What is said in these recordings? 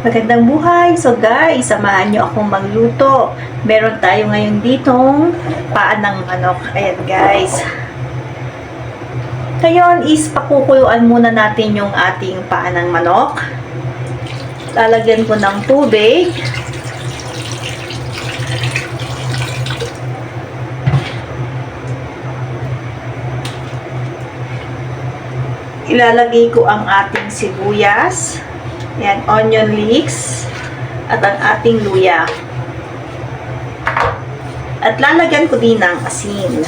Magandang buhay! So guys, samahan nyo akong magluto. Meron tayo ngayon ditong paan ng manok. Ayan guys. Ngayon is pakukuluan muna natin yung ating paan ng manok. Lalagyan ko ng tubig. Ilalagay ko ang ating sibuyas. Yan, onion leeks. At ang ating luya. At lalagyan ko din ng asin.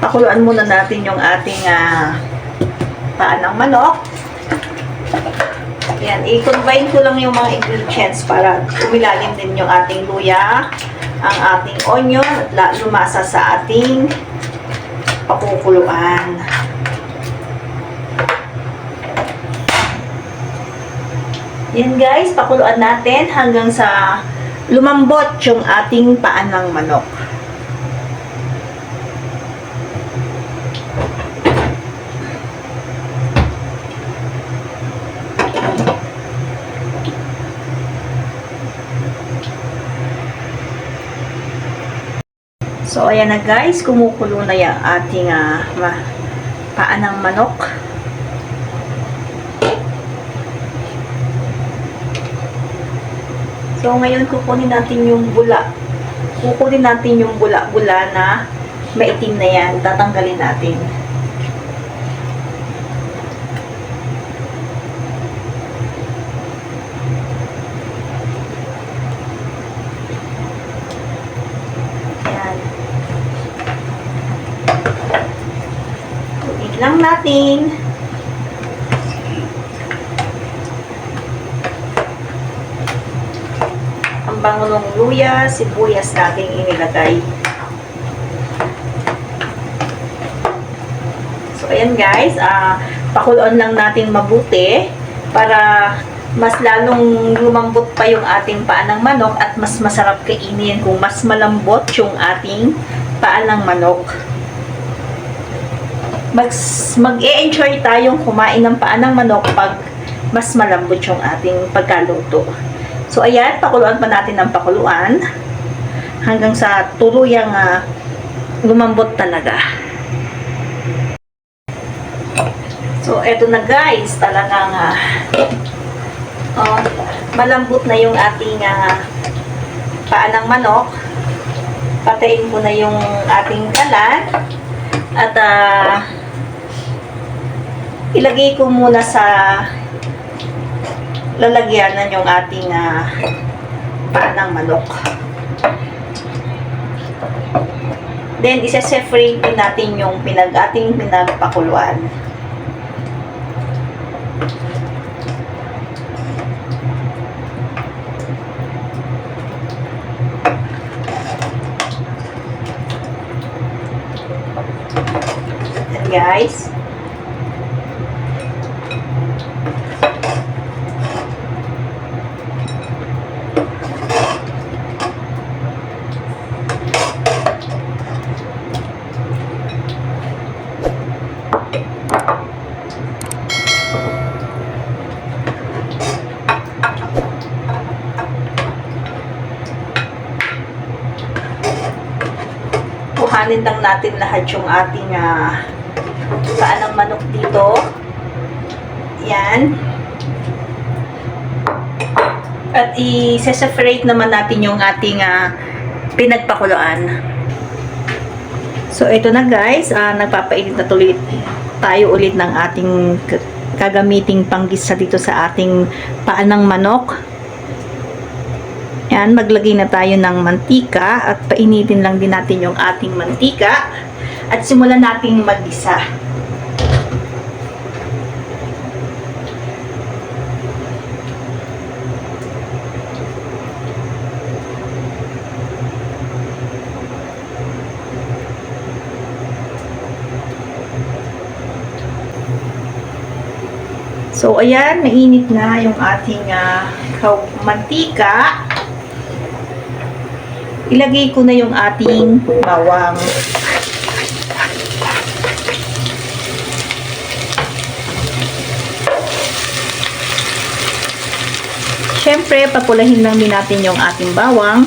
Pakuluan muna natin yung ating paan ng manok. Yan, i-combine ko lang yung mga ingredients para umilalim din yung ating luya, ang ating onion, at lumasa sa ating pakukuluan. Yan guys, pakuluan natin hanggang sa lumambot yung ating paan ng manok. So ayan na guys, kumukulo na yung ating paan ng manok. So, ngayon kukunin natin yung bula. Kukunin natin yung bula-bula na maitim na yan. Tatanggalin natin. Ayan. Kunin lang natin. Bango ng luya, sibuyas nating inilagay. So, ayan guys, pakuluan lang natin mabuti para mas lalong lumambot pa yung ating paan ng manok at mas masarap kainin kung mas malambot yung ating paan ng manok. Mag-e-enjoy tayong kumain ng paan ng manok pag mas malambot yung ating pagkaluto. So, ayan, pakuluan pa natin ng pakuluan hanggang sa tuluyang lumambot talaga. So, eto na guys, talagang malambot na yung ating paan ng manok. Patayin ko na yung ating kalan at ilagay ko muna sa lalagyanan yung ating paan ng manok. Then, isa-separate din natin yung ating pinagpakuluan. And guys, kuhanin lang natin lahat yung ating paan ng manok dito. Yan. At i-separate naman natin yung ating pinagpakuluan. So, ito na guys. Nagpapainit na tuloy tayo ulit ng ating gagamiting panggisa dito sa ating paan ng manok. Yan, maglagay na tayo ng mantika at painitin lang din natin yung ating mantika at simulan nating maggisa. So, ayan, mainit na yung ating mantika. Ilagay ko na yung ating bawang. syempre, papulahin lang din natin yung ating bawang.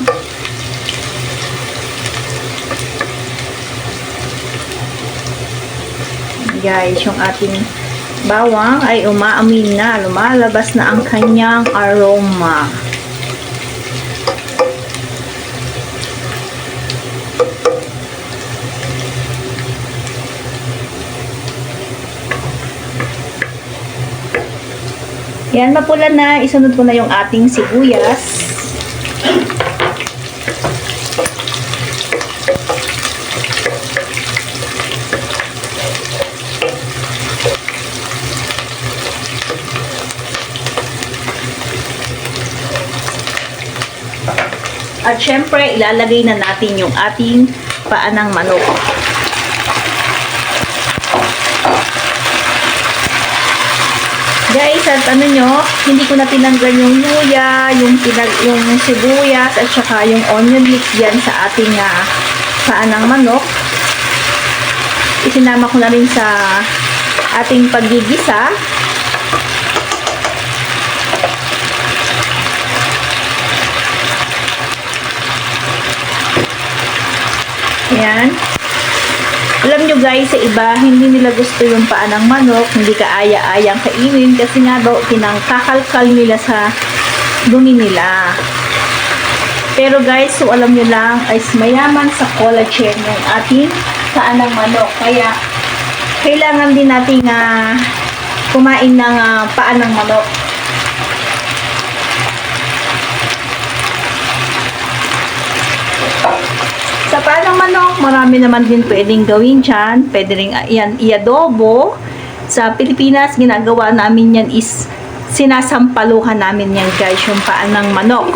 Guys, yung ating bawang ay umaamin na, lumalabas na ang kanyang aroma. Yan, mapula na. Isunod ko na yung ating sibuyas. At syempre, ilalagay na natin yung ating paa ng manok. Guys, at ano nyo, hindi ko na tinanggal yung luya, yung sibuyas, at saka yung onion mix dyan sa ating paa ng manok. Isinama ko na rin sa ating paggigisa. Ayan. Alam nyo guys, sa iba, hindi nila gusto yung paa ng manok, hindi kaaya-ayang kainin kasi nga daw kinangkakalkal nila sa dumi nila. Pero guys, so alam nyo lang, ay mayaman sa collagen yung ating paa ng manok. Kaya, kailangan din natin kumain ng paa ng manok. Sa paa ng manok, marami naman din pwedeng gawin dyan. Pwede rin yan i-adobo. Sa Pilipinas, ginagawa namin yan is sinasampaluhan namin yan guys, yung paa ng manok.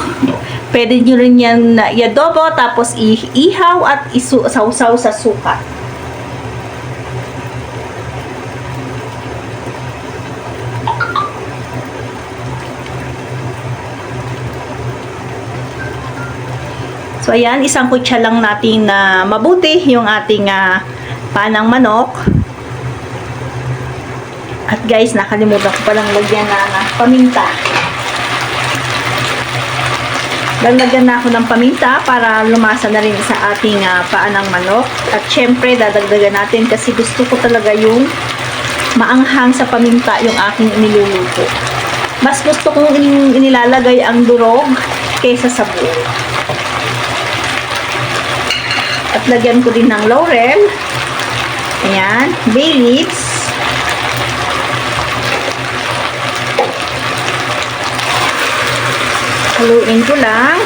Pwede nyo rin yan i-adobo, tapos ihaw at isawsaw sa suka. So, ayan, isang kutsa lang natin na mabuti yung ating paa ng manok. At guys, nakalimutan ko palang lagyan na paminta. Lalagyan na ako ng paminta para lumasa na rin sa ating paa ng manok. At syempre, dadagdagan natin kasi gusto ko talaga yung maanghang sa paminta yung aking iniluluto. Mas gusto kong inilalagay ang durog kaysa sa buo. At lagyan ko din ng laurel. Ayan, bay leaves. Haluin ko lang.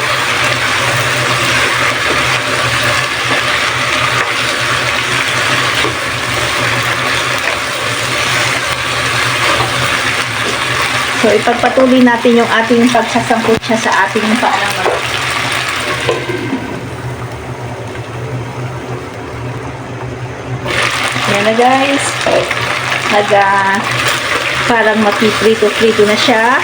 So, ipagpatuloy natin yung ating pagsasangkot siya sa ating paa ng manok. Yan na guys. Parang mapiprito-prito na siya.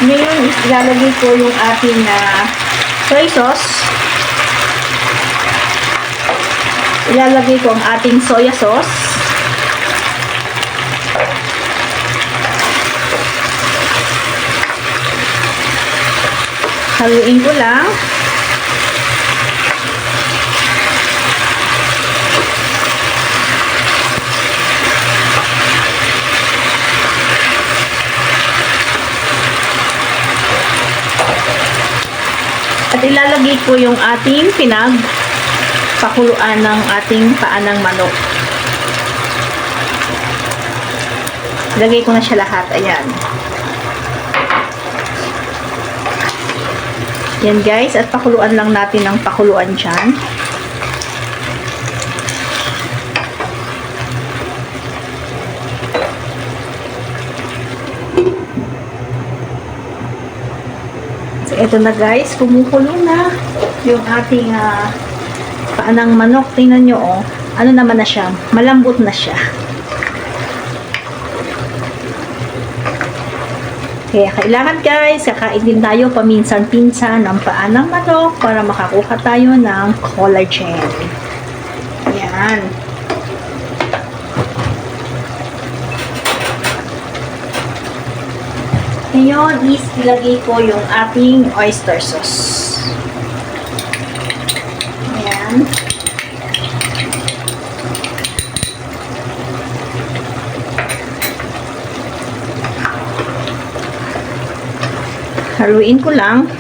Ngayon, ilalagay ko yung ating soy sauce. Ilalagay ko ang ating soya sauce. Haluin ko lang. At ilalagay ko yung ating pinagpakuluan ng ating paa ng manok. Ilagay ko na siya lahat. Ayan. Yan guys, at pakuluan lang natin ng pakuluan dyan. So, ito na guys, kumukulo na yung ating paa ng manok. Tingnan nyo, oh. Ano naman na siya? Malambot na siya. Kaya kailangan guys, kakain din tayo paminsan-pinsan ng paa ng manok para makakuha tayo ng collagen. Yan. Ngayon is ilagay ko yung ating oyster sauce. Ayan. Haluin ko lang.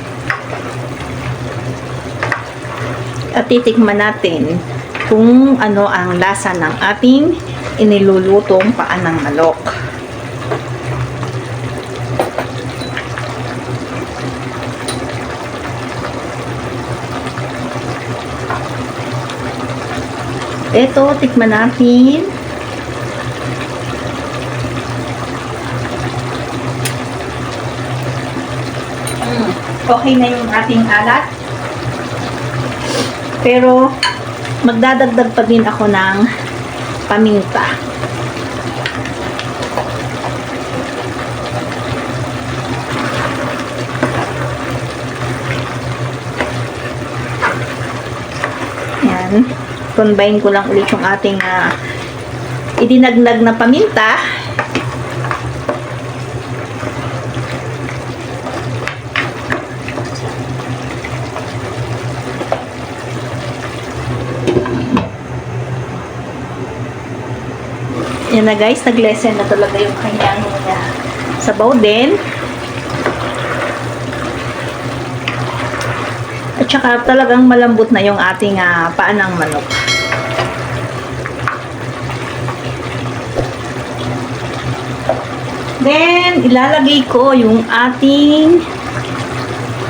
At titikman natin kung ano ang lasa ng ating inilulutong paa ng manok. Ito, tikman natin. Okay na yung ating alat. Pero, magdadagdag pa din ako ng paminta. Yan. Combine ko lang ulit yung ating idinagdag na paminta. Yan na guys, naglesen na talaga yung kanyang sabaw din. At saka talagang malambot na yung ating paa ng manok. Then, ilalagay ko yung ating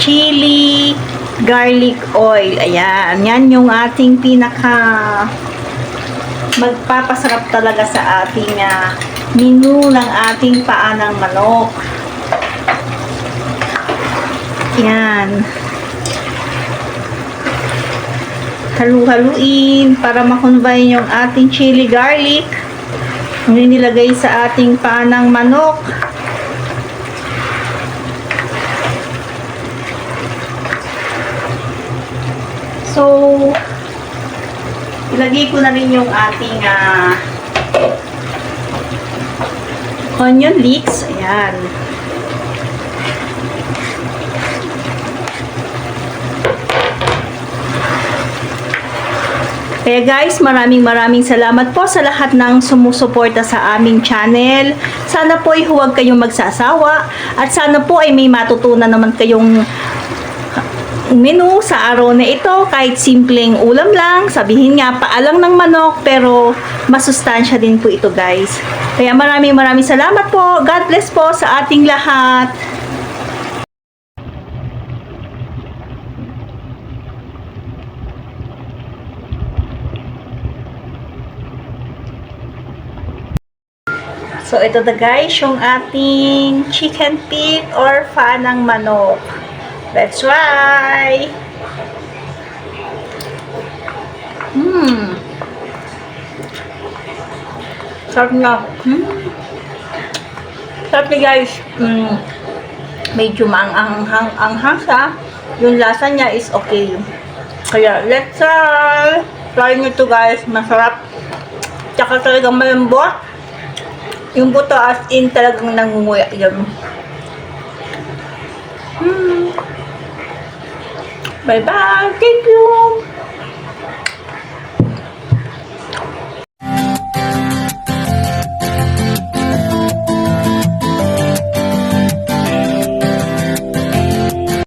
chili garlic oil. Ayan, yan yung ating pinaka magpapasarap talaga sa ating menu ng ating paa ng manok. Yan. Halu-haluin para makonbine yung ating chili garlic. Ang nilagay sa ating paa ng manok. So, ilagay ko na rin yung ating onion leeks. Ayan. Kaya guys, maraming salamat po sa lahat ng sumusuporta sa aming channel. Sana po ay huwag kayong magsasawa at sana po ay may matutunan naman kayong menu sa araw na ito. Kahit simpleng ulam lang, sabihin nga paalang ng manok, pero masustansya din po ito guys. Kaya maraming salamat po. God bless po sa ating lahat. So, ito na guys, yung ating chicken feet or paa ng manok. Let's try! Sarap na. Sarap na guys. Medyo maanghang siya. Yung lasa niya is okay. Kaya, let's try! Try nyo to guys. Masarap. Tsaka talagang malambot. Yung buto as in talagang nangunguya yun. Bye bye. Thank you.